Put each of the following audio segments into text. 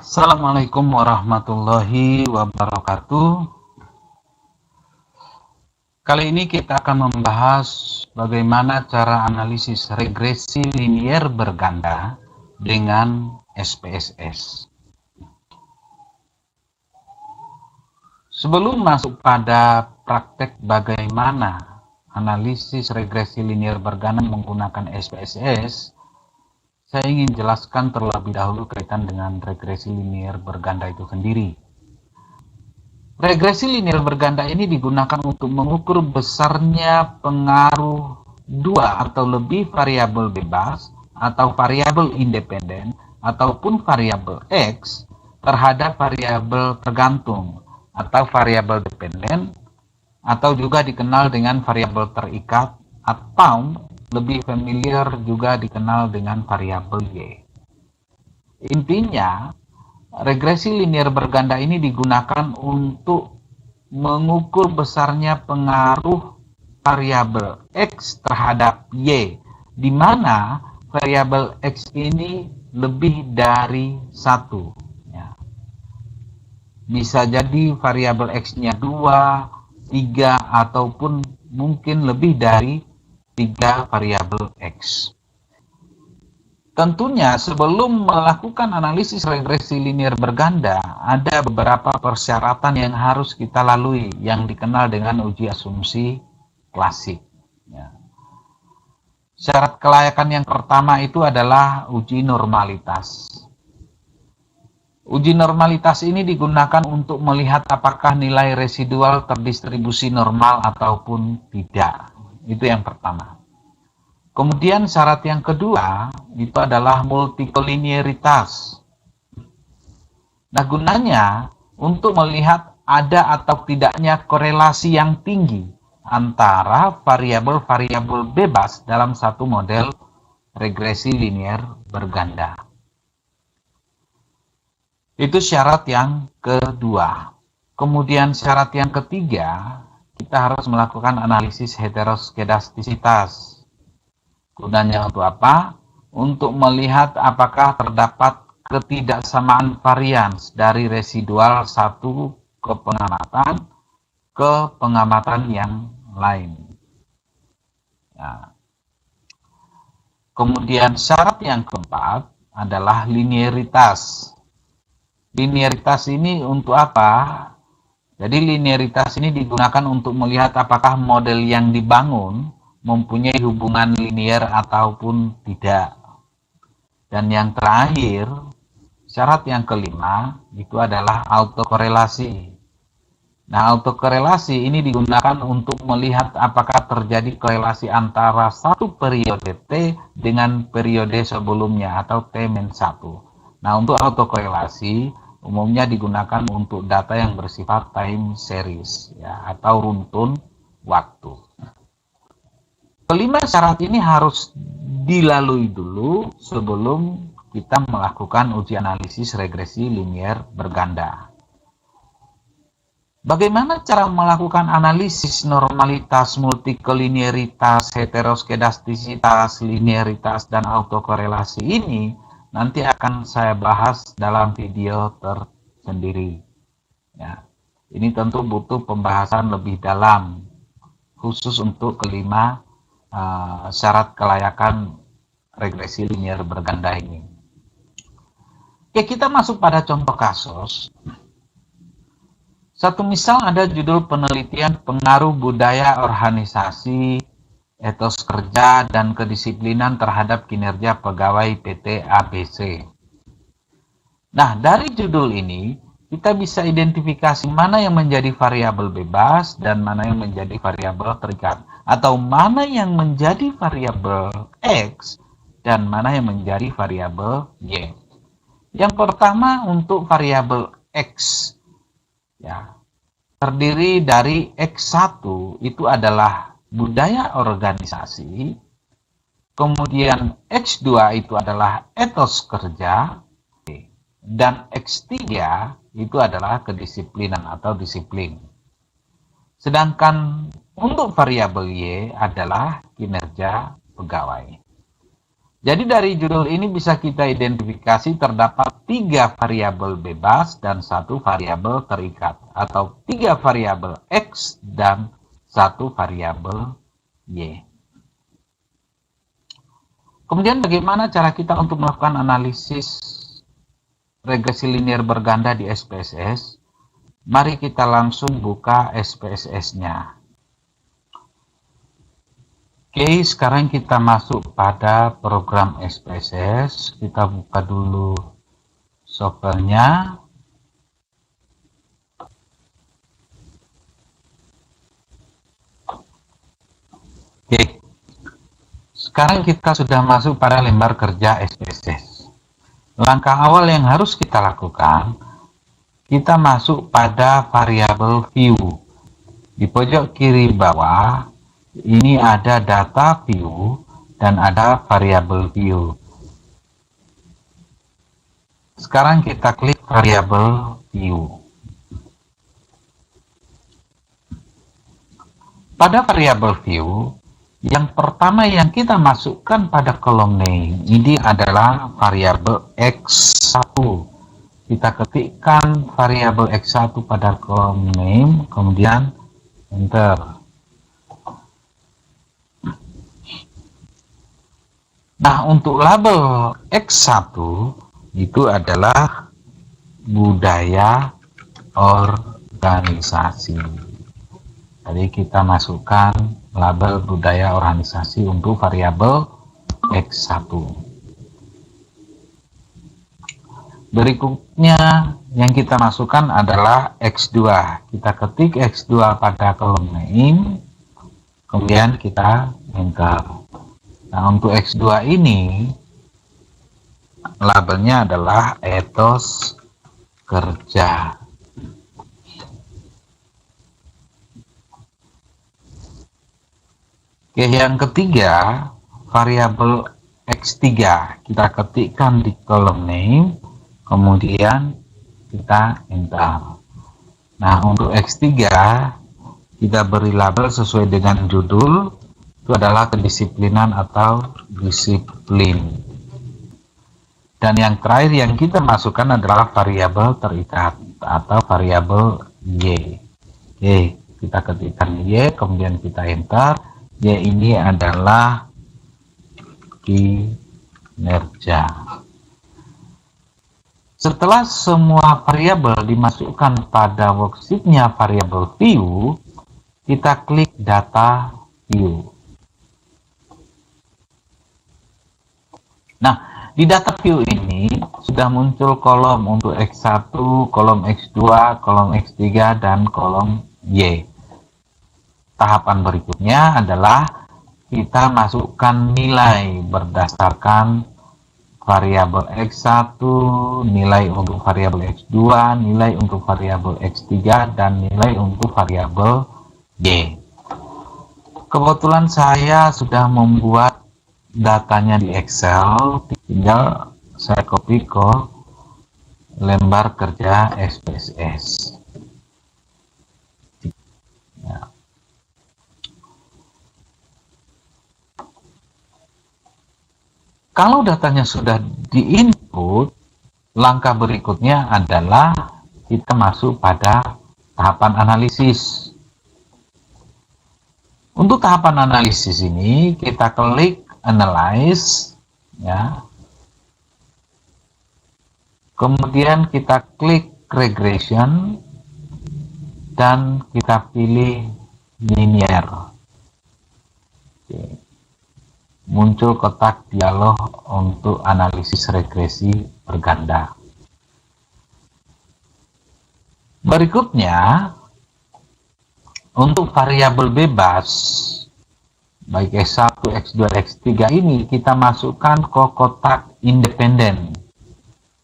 Assalamualaikum warahmatullahi wabarakatuh. Kali ini kita akan membahas bagaimana cara analisis regresi linier berganda dengan SPSS. Sebelum masuk pada praktek bagaimana analisis regresi linier berganda menggunakan SPSS, saya ingin jelaskan terlebih dahulu kaitan dengan regresi linier berganda itu sendiri. Regresi linier berganda ini digunakan untuk mengukur besarnya pengaruh dua atau lebih variabel bebas atau variabel independen ataupun variabel X terhadap variabel tergantung atau variabel dependen, atau juga dikenal dengan variabel terikat, atau lebih familiar juga dikenal dengan variabel Y. Intinya, regresi linier berganda ini digunakan untuk mengukur besarnya pengaruh variabel X terhadap Y, di mana variabel X ini lebih dari satu. Ya. Bisa jadi variabel X-nya 2, 3, ataupun mungkin lebih dari 3 variabel X. Tentunya sebelum melakukan analisis regresi linier berganda, ada beberapa persyaratan yang harus kita lalui yang dikenal dengan uji asumsi klasik. Ya. Syarat kelayakan yang pertama itu adalah uji normalitas. Uji normalitas ini digunakan untuk melihat apakah nilai residual terdistribusi normal ataupun tidak. Itu yang pertama. Kemudian syarat yang kedua itu adalah multikolinearitas. Nah, gunanya untuk melihat ada atau tidaknya korelasi yang tinggi antara variabel-variabel bebas dalam satu model regresi linier berganda. Itu syarat yang kedua. Kemudian syarat yang ketiga, kita harus melakukan analisis heteroskedastisitas. Gunanya untuk apa? Untuk melihat apakah terdapat ketidaksamaan varians dari residual satu ke pengamatan yang lain. Nah. Kemudian syarat yang keempat adalah linearitas. Linearitas ini untuk apa? Jadi linearitas ini digunakan untuk melihat apakah model yang dibangun mempunyai hubungan linier ataupun tidak. Dan yang terakhir, syarat yang kelima itu adalah autokorelasi. Nah, autokorelasi ini digunakan untuk melihat apakah terjadi korelasi antara satu periode T dengan periode sebelumnya atau T-1. Nah, untuk autokorelasi umumnya digunakan untuk data yang bersifat time series ya, atau runtun waktu. Kelima syarat ini harus dilalui dulu sebelum kita melakukan uji analisis regresi linier berganda. Bagaimana cara melakukan analisis normalitas, multikolinearitas, heteroskedastisitas, linearitas, dan autokorelasi ini nanti akan saya bahas dalam video tersendiri. Ya, ini tentu butuh pembahasan lebih dalam khusus untuk kelima syarat kelayakan regresi linier berganda ini. Oke, kita masuk pada contoh kasus. Satu misal ada judul penelitian pengaruh budaya organisasi, etos kerja, dan kedisiplinan terhadap kinerja pegawai PT ABC. Nah, dari judul ini kita bisa identifikasi mana yang menjadi variabel bebas dan mana yang menjadi variabel terikat, atau mana yang menjadi variabel X dan mana yang menjadi variabel Y. Yang pertama untuk variabel X, ya, terdiri dari X1 itu adalah budaya organisasi, kemudian X2 itu adalah etos kerja, dan X3 itu adalah kedisiplinan atau disiplin. Sedangkan untuk variabel Y adalah kinerja pegawai. Jadi dari judul ini bisa kita identifikasi terdapat 3 variabel bebas dan 1 variabel terikat, atau 3 variabel X dan 1 variabel Y. Kemudian bagaimana cara kita untuk melakukan analisis regresi linear berganda di SPSS? Mari kita langsung buka SPSS-nya. Oke, sekarang kita masuk pada program SPSS. Kita buka dulu softwarenya. Oke, sekarang kita sudah masuk pada lembar kerja SPSS. Langkah awal yang harus kita lakukan, kita masuk pada variabel view. Di pojok kiri bawah, ini ada data view dan ada variabel view. Sekarang kita klik variabel view. Pada variabel view, yang pertama yang kita masukkan pada kolom name ini adalah variabel X1. Kita ketikkan variabel X1 pada kolom name, kemudian enter. Nah, untuk label X1 itu adalah budaya organisasi. Jadi kita masukkan label budaya organisasi untuk variabel X1. Berikutnya yang kita masukkan adalah X2. Kita ketik X2 pada kolom name, kemudian kita enter. Nah, untuk X2 ini labelnya adalah etos kerja. Oke, yang ketiga, variabel X3 kita ketikkan di kolom name, kemudian kita enter. Nah, untuk X3 kita beri label sesuai dengan judul, itu adalah kedisiplinan atau disiplin. Dan yang terakhir yang kita masukkan adalah variabel terikat atau variabel Y. Oke, kita ketikkan Y, kemudian kita enter. Y ini adalah kinerja. Setelah semua variabel dimasukkan pada worksheet-nya variabel view, kita klik data view. Nah, di data view ini sudah muncul kolom untuk X1, kolom X2, kolom X3, dan kolom Y. Tahapan berikutnya adalah kita masukkan nilai berdasarkan variabel X1, nilai untuk variabel X2, nilai untuk variabel X3, dan nilai untuk variabel Y. Kebetulan saya sudah membuat datanya di Excel, tinggal saya copy ke lembar kerja SPSS. Ya. Kalau datanya sudah diinput, langkah berikutnya adalah kita masuk pada tahapan analisis. Untuk tahapan analisis ini kita klik analyze, ya. Kemudian kita klik regression dan kita pilih linear. Oke. Muncul kotak dialog untuk analisis regresi berganda. Berikutnya, untuk variabel bebas, baik X1, X2, X3 ini kita masukkan ke kotak independen.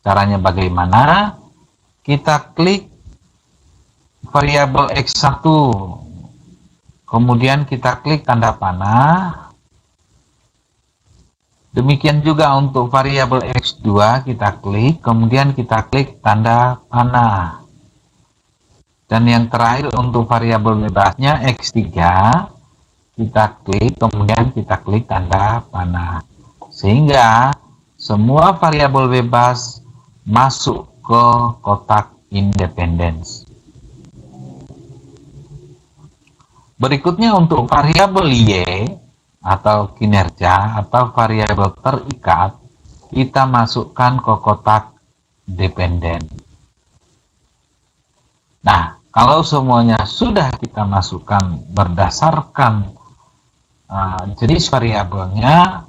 Caranya bagaimana? Kita klik variabel X1, kemudian kita klik tanda panah. Demikian juga untuk variabel X2 kita klik, kemudian kita klik tanda panah. Dan yang terakhir untuk variabel bebasnya X3 kita klik, kemudian kita klik tanda panah. sehingga semua variabel bebas masuk ke kotak independence. Berikutnya untuk variabel Y atau kinerja atau variabel terikat, kita masukkan ke kotak dependen. Nah, kalau semuanya sudah kita masukkan berdasarkan jenis variabelnya,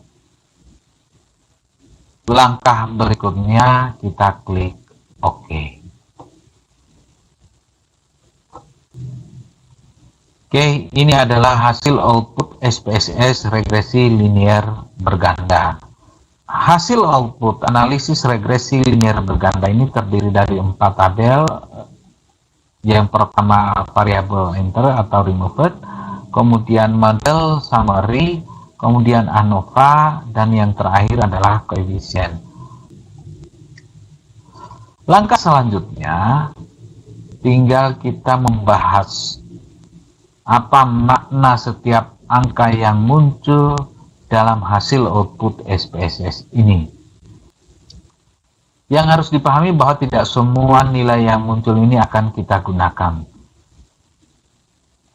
langkah berikutnya kita klik OK. Oke, ini adalah hasil output SPSS regresi linear berganda. Hasil output analisis regresi linear berganda ini terdiri dari 4 tabel. Yang pertama variabel enter atau removed, kemudian model summary, kemudian ANOVA, dan yang terakhir adalah koefisien. Langkah selanjutnya tinggal kita membahas apa makna setiap angka yang muncul dalam hasil output SPSS ini. Yang harus dipahami bahwa tidak semua nilai yang muncul ini akan kita gunakan.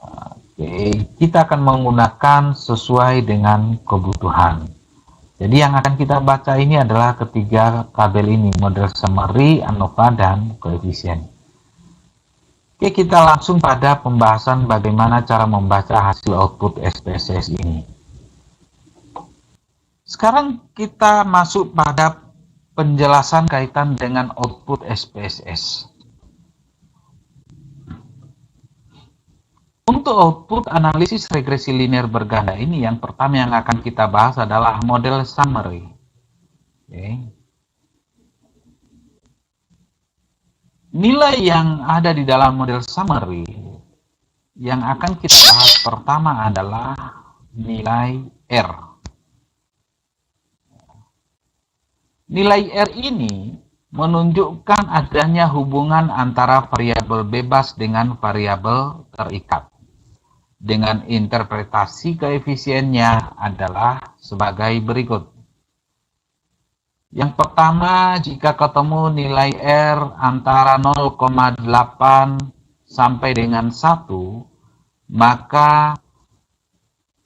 Oke, kita akan menggunakan sesuai dengan kebutuhan. Jadi yang akan kita baca ini adalah ketiga tabel ini, model summary, ANOVA, dan koefisien. Oke, kita langsung pada pembahasan bagaimana cara membaca hasil output SPSS ini. Sekarang kita masuk pada penjelasan kaitan dengan output SPSS. Untuk output analisis regresi linear berganda ini, yang pertama yang akan kita bahas adalah model summary. Oke. Nilai yang ada di dalam model summary yang akan kita bahas pertama adalah nilai R. Nilai R ini menunjukkan adanya hubungan antara variabel bebas dengan variabel terikat. Dengan interpretasi koefisiennya adalah sebagai berikut. Yang pertama, jika ketemu nilai R antara 0,8 sampai dengan 1, maka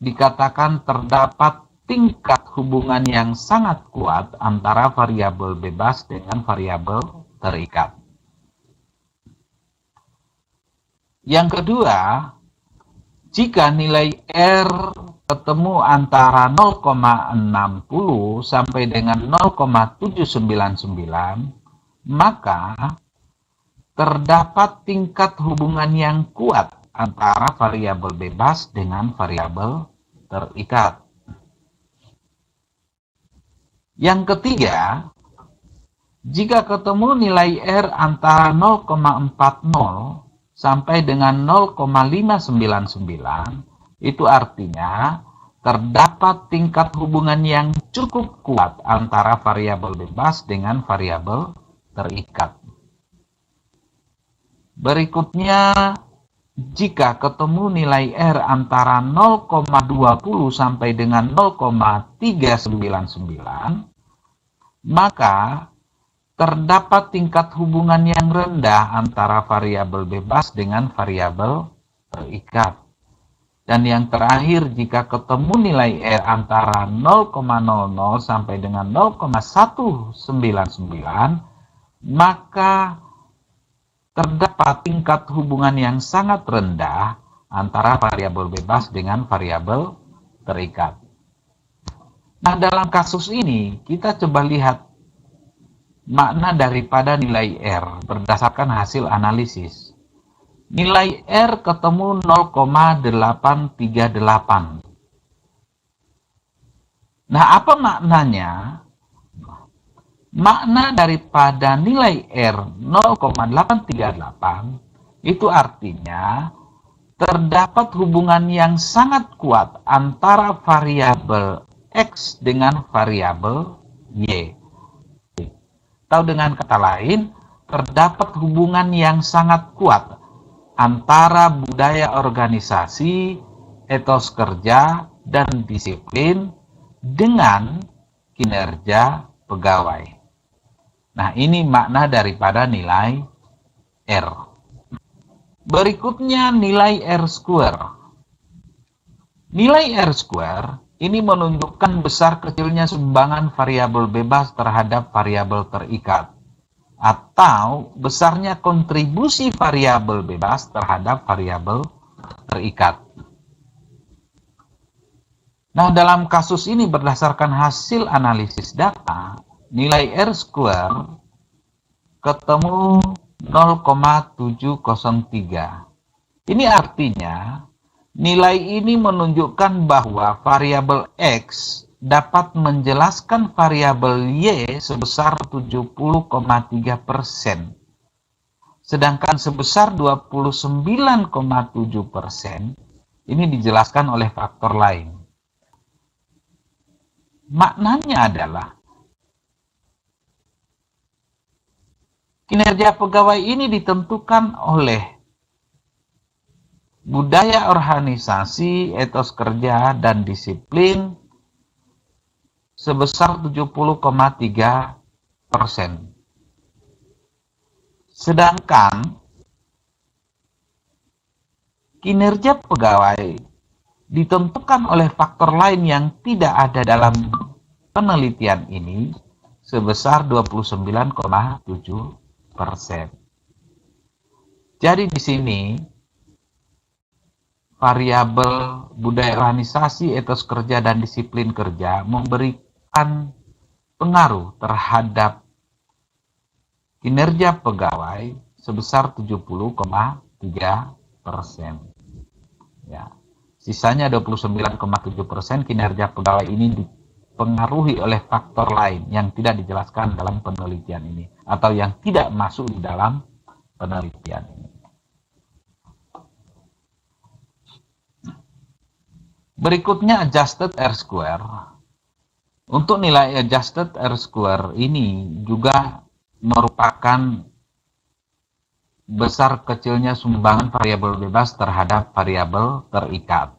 dikatakan terdapat tingkat hubungan yang sangat kuat antara variabel bebas dengan variabel terikat. Yang kedua, jika nilai R ketemu antara 0,60 sampai dengan 0,799, maka terdapat tingkat hubungan yang kuat antara variabel bebas dengan variabel terikat. Yang ketiga, jika ketemu nilai R antara 0,40 sampai dengan 0,599, itu artinya terdapat tingkat hubungan yang cukup kuat antara variabel bebas dengan variabel terikat. Berikutnya, jika ketemu nilai R antara 0,20 sampai dengan 0,399, maka terdapat tingkat hubungan yang rendah antara variabel bebas dengan variabel terikat. Dan yang terakhir, jika ketemu nilai R antara 0,00 sampai dengan 0,199, maka terdapat tingkat hubungan yang sangat rendah antara variabel bebas dengan variabel terikat. Nah, dalam kasus ini kita coba lihat makna daripada nilai R berdasarkan hasil analisis. Nilai R ketemu 0,838. Nah, apa maknanya? Makna daripada nilai R 0,838 itu artinya terdapat hubungan yang sangat kuat antara variabel X dengan variabel Y. Atau dengan kata lain, terdapat hubungan yang sangat kuat antara budaya organisasi, etos kerja, dan disiplin dengan kinerja pegawai. Nah, ini makna daripada nilai R. Berikutnya nilai R square. Nilai R square ini menunjukkan besar kecilnya sumbangan variabel bebas terhadap variabel terikat, atau besarnya kontribusi variabel bebas terhadap variabel terikat. Nah, dalam kasus ini berdasarkan hasil analisis data, nilai R square ketemu 0,703. Ini artinya nilai ini menunjukkan bahwa variabel X dapat menjelaskan variabel Y sebesar 70,3%. Sedangkan sebesar 29,7% ini dijelaskan oleh faktor lain. Maknanya adalah kinerja pegawai ini ditentukan oleh budaya organisasi, etos kerja, dan disiplin sebesar 70,3%. Sedangkan kinerja pegawai ditentukan oleh faktor lain yang tidak ada dalam penelitian ini sebesar 29,7%. Jadi di sini variabel budaya organisasi, etos kerja, dan disiplin kerja memberikan pengaruh terhadap kinerja pegawai sebesar 70,3%. Ya. Sisanya 29,7% kinerja pegawai ini dipengaruhi oleh faktor lain yang tidak dijelaskan dalam penelitian ini atau yang tidak masuk di dalam penelitian ini. Berikutnya adjusted R square. Untuk nilai adjusted R square ini juga merupakan besar kecilnya sumbangan variabel bebas terhadap variabel terikat,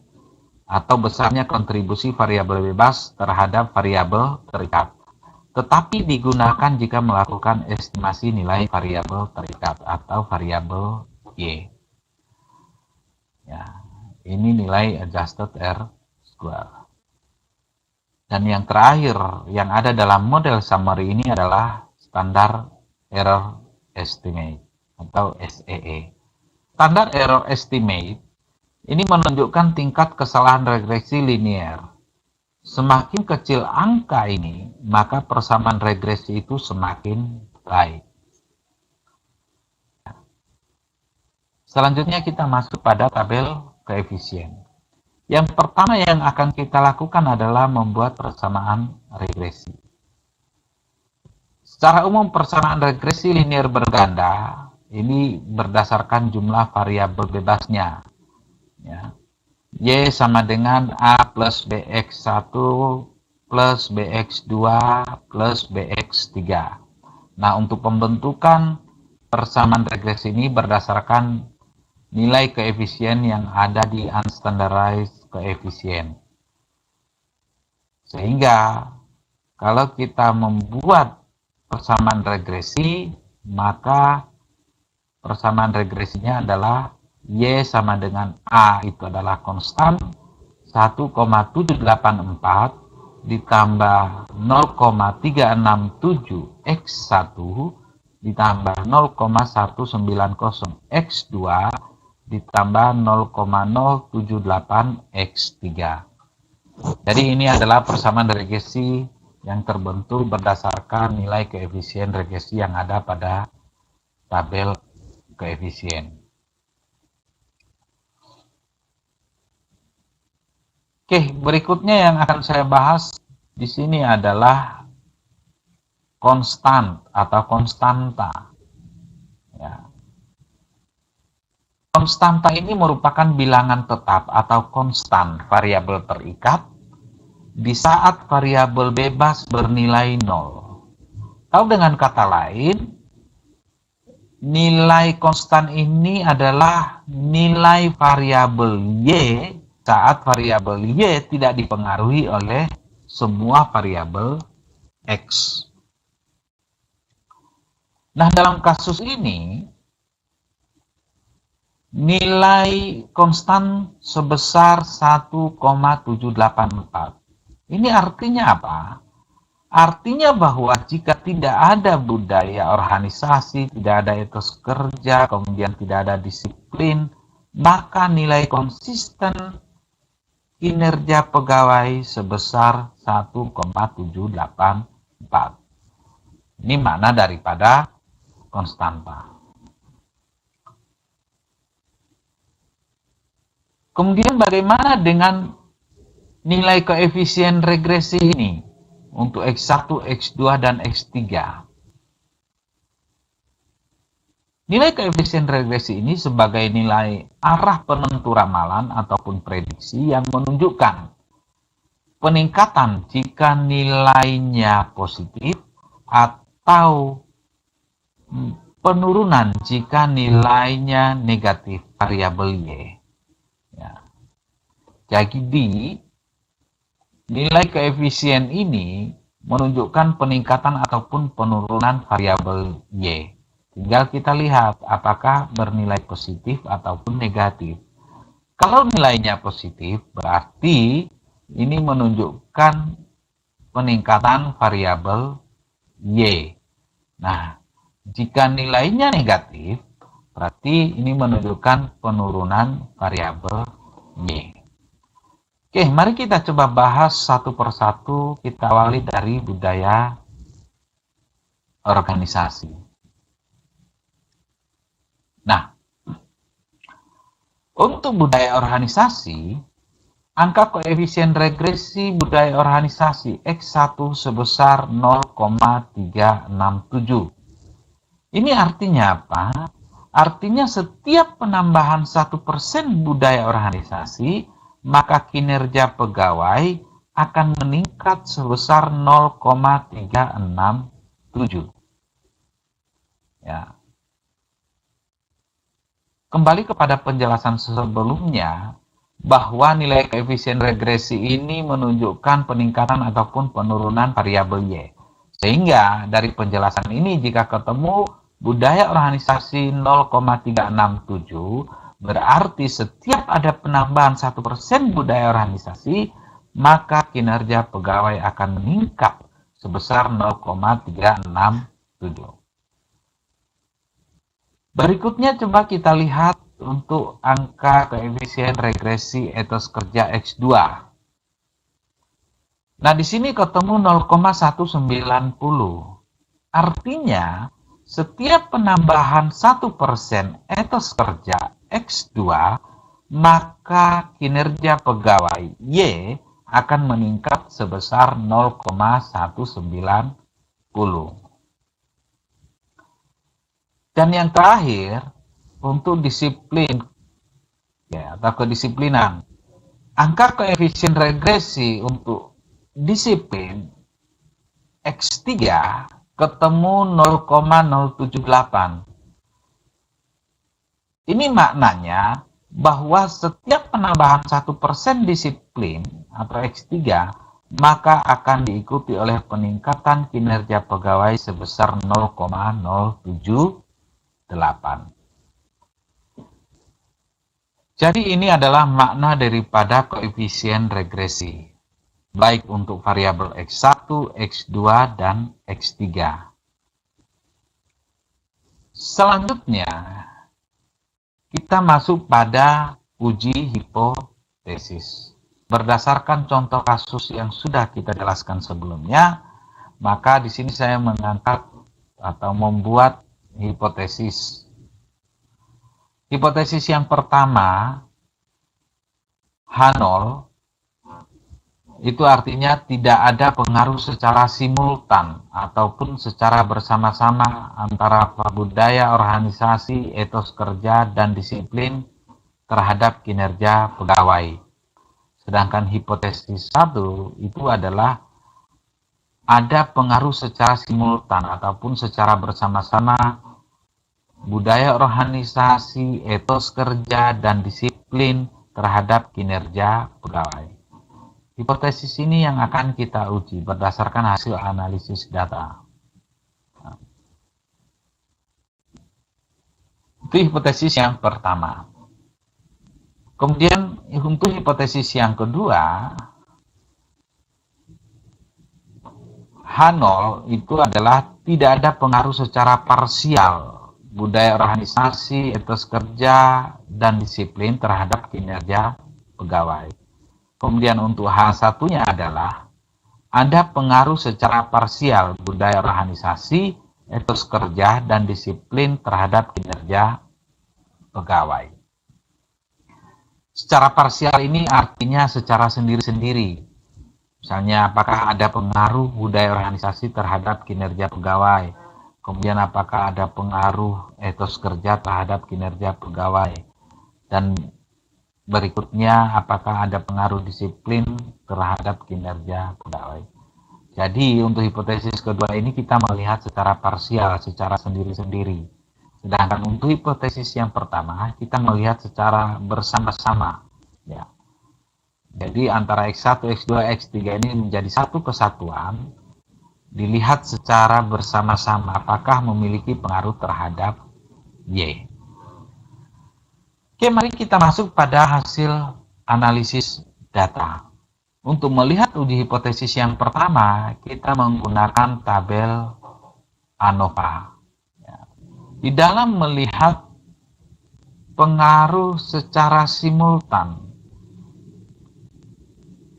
atau besarnya kontribusi variabel bebas terhadap variabel terikat, tetapi digunakan jika melakukan estimasi nilai variabel terikat atau variabel Y. Ya, ini nilai adjusted R square. Dan yang terakhir yang ada dalam model summary ini adalah standar error estimate atau SEE. Standar error estimate ini menunjukkan tingkat kesalahan regresi linear. Semakin kecil angka ini, maka persamaan regresi itu semakin baik. Selanjutnya kita masuk pada tabel koefisien. Yang pertama yang akan kita lakukan adalah membuat persamaan regresi. Secara umum persamaan regresi linear berganda ini berdasarkan jumlah variabel bebasnya. Ya. Y sama dengan A plus BX1 plus BX2 plus BX3. Nah, untuk pembentukan persamaan regresi ini berdasarkan nilai koefisien yang ada di unstandardized coefficient. Sehingga kalau kita membuat persamaan regresi, maka persamaan regresinya adalah Y sama dengan A itu adalah konstan 1,784 ditambah 0,367 X1 ditambah 0,190 X2 ditambah 0,078 X3. Jadi ini adalah persamaan regresi yang terbentuk berdasarkan nilai koefisien regresi yang ada pada tabel koefisien. Oke, berikutnya yang akan saya bahas di sini adalah konstan atau konstanta. Ya. Konstanta ini merupakan bilangan tetap atau konstan variabel terikat di saat variabel bebas bernilai 0. Atau dengan kata lain, nilai konstan ini adalah nilai variabel Y saat variabel Y tidak dipengaruhi oleh semua variabel X. Nah, dalam kasus ini, nilai konstan sebesar 1,784. Ini artinya apa? Artinya bahwa jika tidak ada budaya organisasi, tidak ada etos kerja, kemudian tidak ada disiplin, maka nilai konsisten kinerja pegawai sebesar 1,784. Ini makna daripada konstanta. Kemudian bagaimana dengan nilai koefisien regresi ini untuk X1, X2, dan X3? Nilai koefisien regresi ini sebagai nilai arah penentu ramalan ataupun prediksi yang menunjukkan peningkatan jika nilainya positif atau penurunan jika nilainya negatif variabel Y. Ya. Jadi nilai koefisien ini menunjukkan peningkatan ataupun penurunan variabel Y. Tinggal kita lihat apakah bernilai positif ataupun negatif. Kalau nilainya positif, berarti ini menunjukkan peningkatan variabel Y. Nah, jika nilainya negatif, berarti ini menunjukkan penurunan variabel Y. Oke, mari kita coba bahas satu persatu. Kita awali dari budaya organisasi. Nah, untuk budaya organisasi, angka koefisien regresi budaya organisasi X1 sebesar 0,367. Ini artinya apa? Artinya setiap penambahan 1% budaya organisasi, maka kinerja pegawai akan meningkat sebesar 0,367. Ya. Kembali kepada penjelasan sebelumnya, bahwa nilai koefisien regresi ini menunjukkan peningkatan ataupun penurunan variabel Y. Sehingga dari penjelasan ini, jika ketemu budaya organisasi 0,367, berarti setiap ada penambahan 1% budaya organisasi, maka kinerja pegawai akan meningkat sebesar 0,367. Berikutnya coba kita lihat untuk angka koefisien regresi etos kerja X2. Nah, di sini ketemu 0,190. Artinya, setiap penambahan 1% etos kerja X2, maka kinerja pegawai Y akan meningkat sebesar 0,190. Dan yang terakhir, untuk disiplin ya, atau kedisiplinan, angka koefisien regresi untuk disiplin X3 ketemu 0,078. Ini maknanya bahwa setiap penambahan 1% disiplin atau X3, maka akan diikuti oleh peningkatan kinerja pegawai sebesar 0,078. Jadi ini adalah makna daripada koefisien regresi, baik untuk variabel X1, X2, dan X3. Selanjutnya, kita masuk pada uji hipotesis. Berdasarkan contoh kasus yang sudah kita jelaskan sebelumnya, maka di sini saya mengangkat atau membuat hipotesis. Hipotesis yang pertama, H0, itu artinya tidak ada pengaruh secara simultan ataupun secara bersama-sama antara budaya organisasi, etos kerja, dan disiplin terhadap kinerja pegawai. Sedangkan hipotesis 1 itu adalah ada pengaruh secara simultan ataupun secara bersama-sama budaya organisasi, etos kerja, dan disiplin terhadap kinerja pegawai. Hipotesis ini yang akan kita uji berdasarkan hasil analisis data. Itu hipotesis yang pertama. Kemudian untuk hipotesis yang kedua, H0 itu adalah tidak ada pengaruh secara parsial budaya organisasi, etos kerja, dan disiplin terhadap kinerja pegawai. Kemudian untuk H1-nya adalah ada pengaruh secara parsial budaya organisasi, etos kerja, dan disiplin terhadap kinerja pegawai. Secara parsial ini artinya secara sendiri-sendiri. Misalnya, apakah ada pengaruh budaya organisasi terhadap kinerja pegawai? Kemudian, apakah ada pengaruh etos kerja terhadap kinerja pegawai? Dan berikutnya, apakah ada pengaruh disiplin terhadap kinerja pegawai? Jadi, untuk hipotesis kedua ini kita melihat secara parsial, secara sendiri-sendiri. Sedangkan untuk hipotesis yang pertama, kita melihat secara bersama-sama. Ya. Jadi antara X1, X2, X3 ini menjadi satu kesatuan, dilihat secara bersama-sama apakah memiliki pengaruh terhadap Y. Oke, mari kita masuk pada hasil analisis data. Untuk melihat uji hipotesis yang pertama, kita menggunakan tabel ANOVA. Di dalam melihat pengaruh secara simultan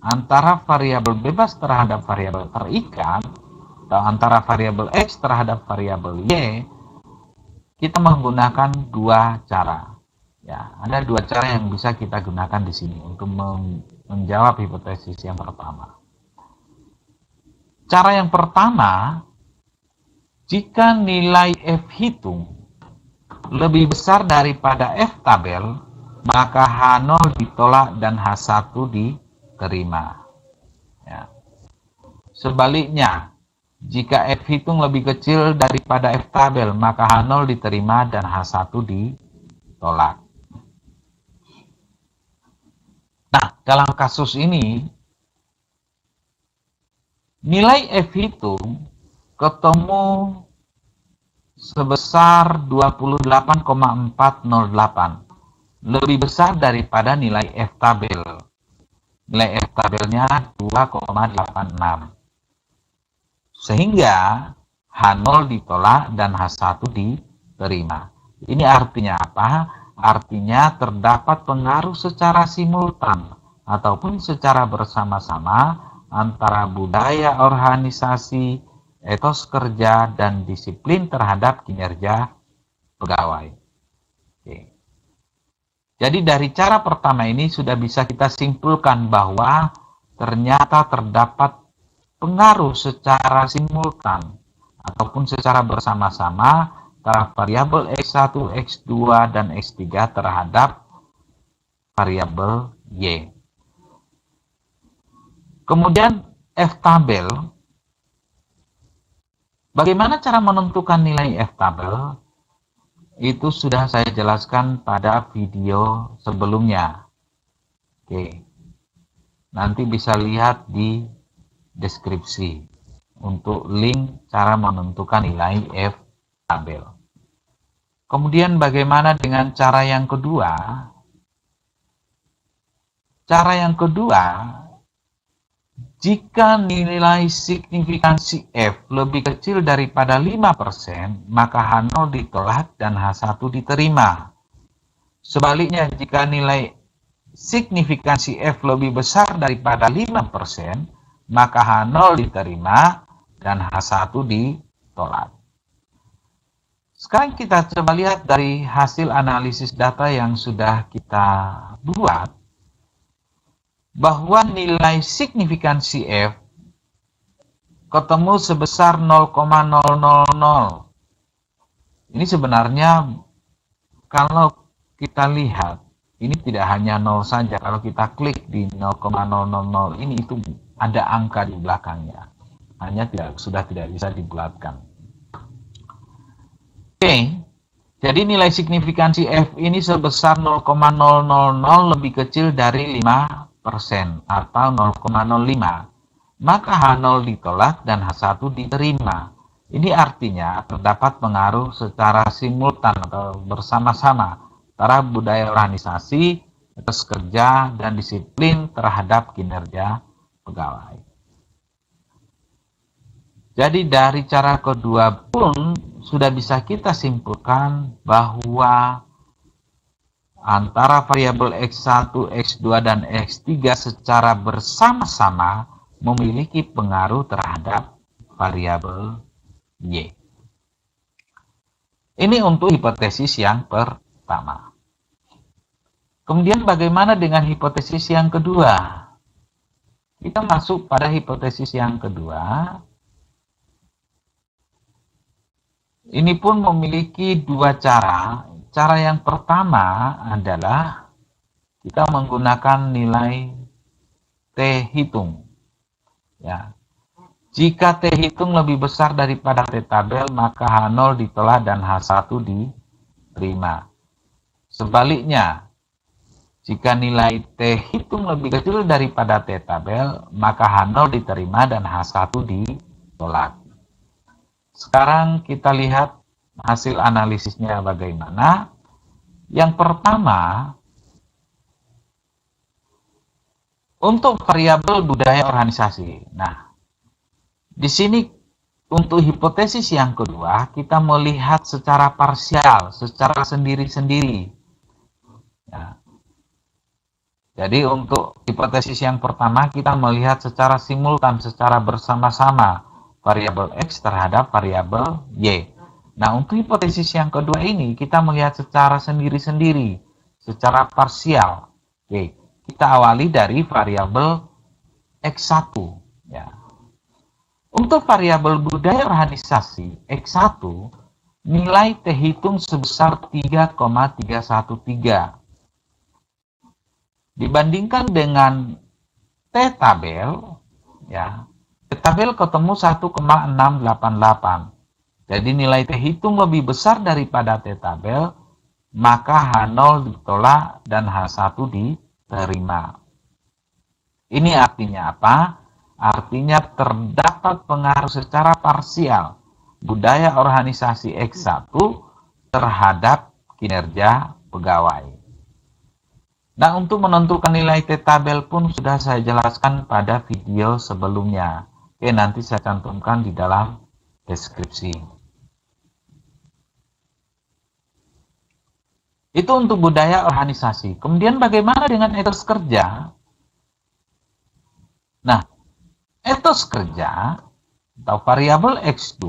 antara variabel bebas terhadap variabel terikat, atau antara variabel X terhadap variabel Y, kita menggunakan dua cara. Ya, ada dua cara yang bisa kita gunakan di sini untuk menjawab hipotesis yang pertama. Cara yang pertama, jika nilai F hitung lebih besar daripada F tabel, maka H0 ditolak dan H1 diterima. Ya. Sebaliknya, jika F hitung lebih kecil daripada F tabel, maka H0 diterima dan H1 ditolak. Nah, dalam kasus ini, nilai F hitung ketemu sebesar 28,408, lebih besar daripada nilai F tabel. Nilai F tabelnya 2,86. Sehingga H0 ditolak dan H1 diterima. Ini artinya apa? Artinya terdapat pengaruh secara simultan ataupun secara bersama-sama antara budaya organisasi, etos kerja, dan disiplin terhadap kinerja pegawai. Oke. Jadi dari cara pertama ini sudah bisa kita simpulkan bahwa ternyata terdapat pengaruh secara simultan ataupun secara bersama-sama antara variabel X1, X2, dan X3 terhadap variabel Y. Kemudian F tabel. Bagaimana cara menentukan nilai F tabel? Itu sudah saya jelaskan pada video sebelumnya. Oke. Nanti bisa lihat di deskripsi untuk link cara menentukan nilai F tabel. Kemudian bagaimana dengan cara yang kedua? Cara yang kedua, jika nilai signifikansi F lebih kecil daripada 5%, maka H0 ditolak dan H1 diterima. Sebaliknya, jika nilai signifikansi F lebih besar daripada 5%, maka H0 diterima dan H1 ditolak. Sekarang kita coba lihat dari hasil analisis data yang sudah kita buat, bahwa nilai signifikansi F ketemu sebesar 0,000. Ini sebenarnya kalau kita lihat, ini tidak hanya 0 saja. Kalau kita klik di 0,000 ini, itu ada angka di belakangnya. Hanya sudah tidak bisa dibulatkan. Oke, jadi nilai signifikansi F ini sebesar 0,000 lebih kecil dari 5%. atau 0,05, maka H0 ditolak dan H1 diterima. Ini artinya terdapat pengaruh secara simultan atau bersama-sama antara budaya organisasi, etos kerja, dan disiplin terhadap kinerja pegawai. Jadi dari cara kedua pun sudah bisa kita simpulkan bahwa antara variabel X1, X2, dan X3 secara bersama-sama memiliki pengaruh terhadap variabel Y. Ini untuk hipotesis yang pertama. Kemudian bagaimana dengan hipotesis yang kedua? Kita masuk pada hipotesis yang kedua. Ini pun memiliki dua cara. Cara yang pertama adalah kita menggunakan nilai T hitung. Ya. Jika T hitung lebih besar daripada T tabel, maka H0 ditolak dan H1 diterima. Sebaliknya, jika nilai T hitung lebih kecil daripada T tabel, maka H0 diterima dan H1 ditolak. Sekarang kita lihat hasil analisisnya bagaimana. Yang pertama, untuk variabel budaya organisasi. Nah, di sini untuk hipotesis yang kedua, kita melihat secara parsial, secara sendiri-sendiri. Ya. Jadi untuk hipotesis yang pertama, kita melihat secara simultan, secara bersama-sama variabel X terhadap variabel Y. Nah, untuk hipotesis yang kedua ini, kita melihat secara sendiri-sendiri, secara parsial. Oke, kita awali dari variabel X1. Ya. Untuk variabel budaya organisasi X1, nilai T hitung sebesar 3,313. Dibandingkan dengan T tabel, ya, T tabel ketemu 1,688. Jadi nilai T hitung lebih besar daripada T tabel, maka H0 ditolak dan H1 diterima. Ini artinya apa? Artinya terdapat pengaruh secara parsial budaya organisasi X1 terhadap kinerja pegawai. Nah, untuk menentukan nilai T tabel pun sudah saya jelaskan pada video sebelumnya. Oke, nanti saya cantumkan di dalam deskripsi. Itu untuk budaya organisasi. Kemudian bagaimana dengan etos kerja? Nah, etos kerja atau variabel X2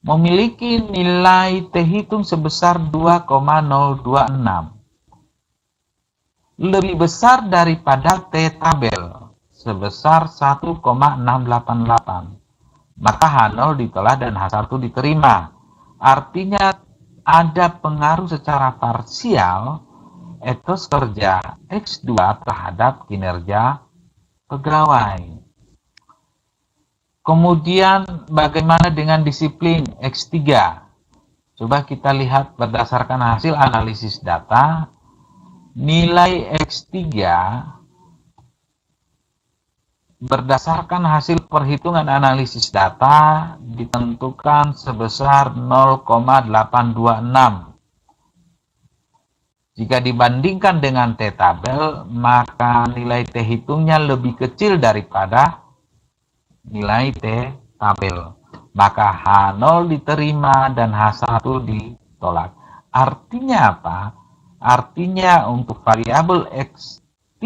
memiliki nilai T hitung sebesar 2,026. Lebih besar daripada T tabel sebesar 1,688. Maka H0 ditolak dan H1 diterima. Artinya ada pengaruh secara parsial etos kerja X2 terhadap kinerja pegawai. Kemudian bagaimana dengan disiplin X3? Coba kita lihat berdasarkan hasil analisis data, nilai X3 berdasarkan hasil perhitungan analisis data ditentukan sebesar 0,826. Jika dibandingkan dengan T tabel, maka nilai T hitungnya lebih kecil daripada nilai T tabel. Maka H0 diterima dan H1 ditolak. Artinya apa? Artinya untuk variabel X3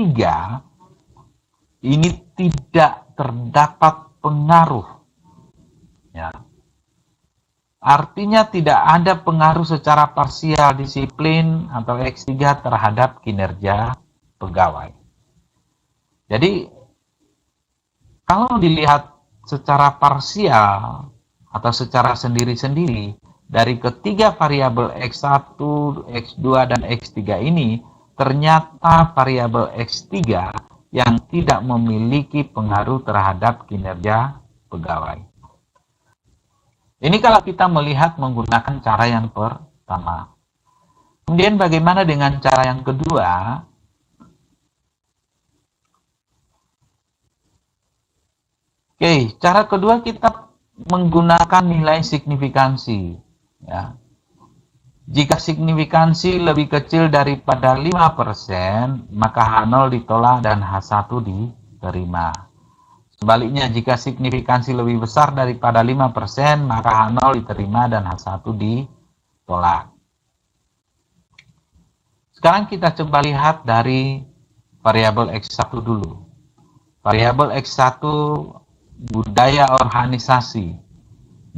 ini tidak terdapat pengaruh. Ya. Artinya tidak ada pengaruh secara parsial disiplin atau X3 terhadap kinerja pegawai. Jadi kalau dilihat secara parsial atau secara sendiri-sendiri dari ketiga variabel X1, X2, dan X3 ini, ternyata variabel X3 yang tidak memiliki pengaruh terhadap kinerja pegawai. Ini kalau kita melihat menggunakan cara yang pertama. Kemudian bagaimana dengan cara yang kedua? Oke, cara kedua kita menggunakan nilai signifikansi. Ya. Jika signifikansi lebih kecil daripada 5%, maka H0 ditolak dan H1 diterima. Sebaliknya, jika signifikansi lebih besar daripada 5%, maka H0 diterima dan H1 ditolak. Sekarang kita coba lihat dari variabel X1 dulu. Variabel X1 budaya organisasi.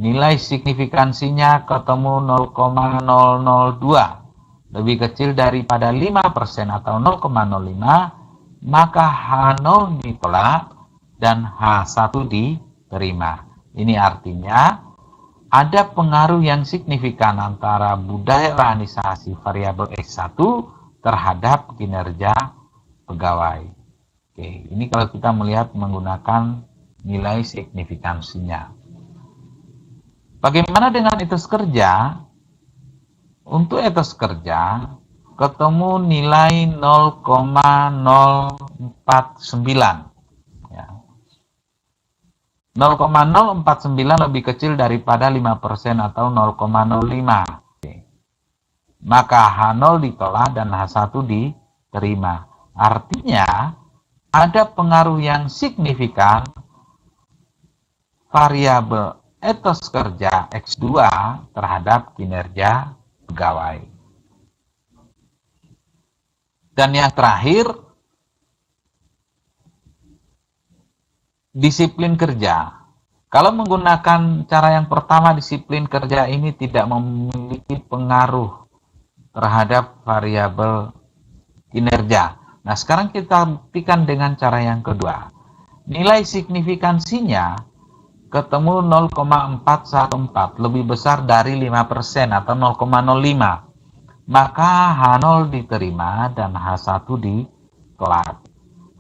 Nilai signifikansinya ketemu 0,002, lebih kecil daripada 5% atau 0,05, maka H0 ditolak dan H1 diterima. Ini artinya ada pengaruh yang signifikan antara budaya organisasi variabel X1 terhadap kinerja pegawai. Oke, ini kalau kita melihat menggunakan nilai signifikansinya. Bagaimana dengan etos kerja? Untuk etos kerja, ketemu nilai 0,049. Ya. 0,049 lebih kecil daripada 5% atau 0,05. Maka H0 ditolak dan H1 diterima. Artinya, ada pengaruh yang signifikan variabel etos kerja X2 terhadap kinerja pegawai. Dan yang terakhir, disiplin kerja. Kalau menggunakan cara yang pertama, disiplin kerja ini tidak memiliki pengaruh terhadap variabel kinerja. Nah, sekarang kita buktikan dengan cara yang kedua. Nilai signifikansinya ketemu 0,414, lebih besar dari 5% atau 0,05. Maka H0 diterima dan H1 ditolak.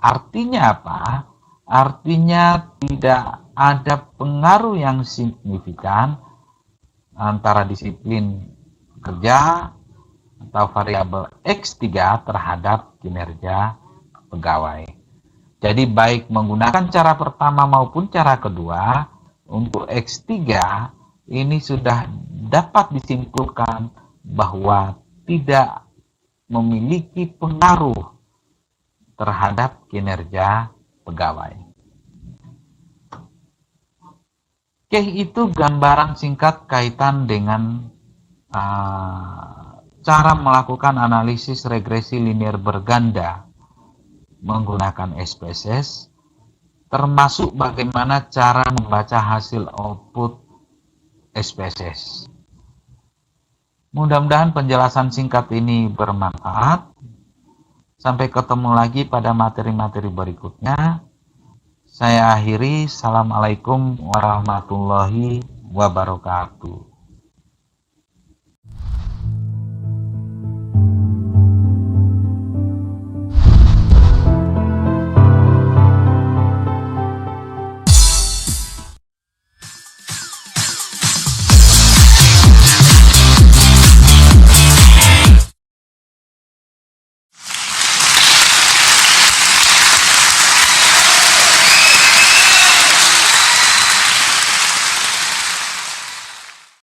Artinya apa? Artinya tidak ada pengaruh yang signifikan antara disiplin kerja atau variabel X3 terhadap kinerja pegawai. Jadi baik menggunakan cara pertama maupun cara kedua, untuk X3 ini sudah dapat disimpulkan bahwa tidak memiliki pengaruh terhadap kinerja pegawai. Oke, itu gambaran singkat kaitan dengan cara melakukan analisis regresi linear berganda menggunakan SPSS, termasuk bagaimana cara membaca hasil output SPSS. Mudah-mudahan penjelasan singkat ini bermanfaat. Sampai ketemu lagi pada materi-materi berikutnya. Saya akhiri. Assalamualaikum warahmatullahi wabarakatuh.